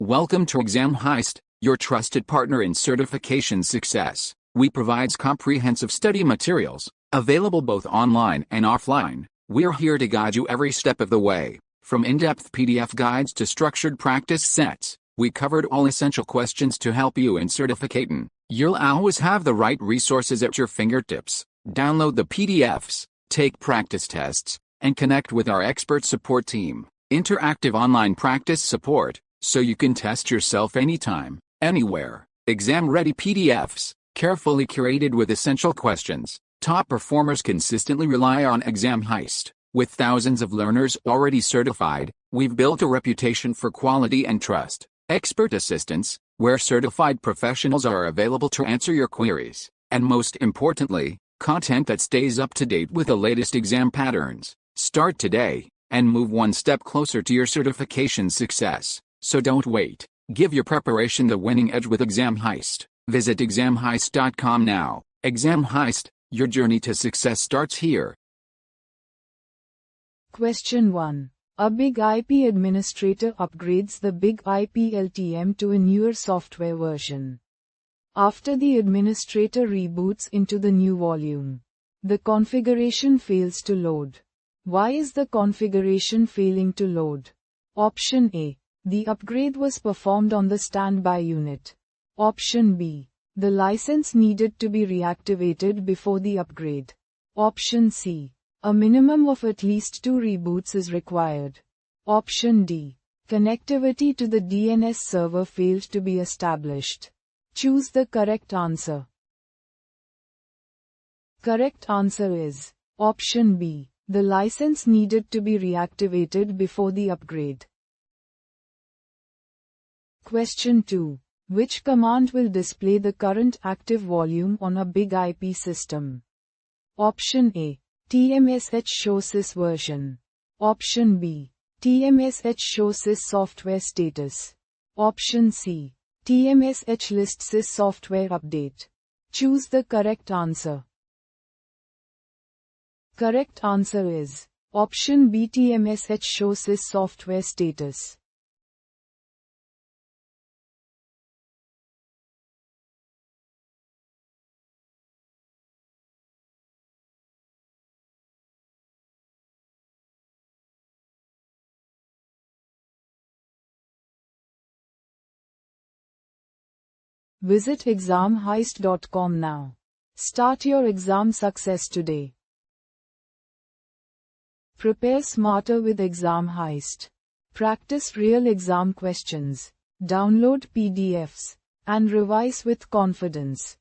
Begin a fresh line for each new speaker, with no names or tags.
Welcome to Exam Heist, your trusted partner in certification success. We provide comprehensive study materials, available both online and offline. We're here to guide you every step of the way. From in-depth PDF guides to structured practice sets, we covered all essential questions to help you in certificating. You'll always have the right resources at your fingertips. Download the PDFs, take practice tests, and connect with our expert support team. Interactive online practice support, so you can test yourself anytime, anywhere. Exam-ready PDFs, carefully curated with essential questions. Top performers consistently rely on Exam Heist. With thousands of learners already certified, we've built a reputation for quality and trust. Expert assistance, where certified professionals are available to answer your queries. And most importantly, content that stays up to date with the latest exam patterns. Start today, and move one step closer to your certification success. So don't wait. Give your preparation the winning edge with Exam Heist. Visit examheist.com now. Exam Heist, your journey to success starts here.
Question 1. A big IP administrator upgrades the big IP LTM to a newer software version. After the administrator reboots into the new volume, the configuration fails to load. Why is the configuration failing to load? Option A. The upgrade was performed on the standby unit. Option B. The license needed to be reactivated before the upgrade. Option C. A minimum of at least 2 reboots is required. Option D. Connectivity to the DNS server failed to be established. Choose the correct answer. Correct answer is Option B. The license needed to be reactivated before the upgrade. Question 2. Which command will display the current active volume on a big IP system? Option A. TMSH show sys version. Option B. TMSH show sys software status. Option C. TMSH list sys software update. Choose the correct answer. Correct answer is Option B. TMSH show sys software status. Visit examheist.com now. Start your exam success today. Prepare smarter with Exam Heist. Practice real exam questions. Download PDFs and revise with confidence.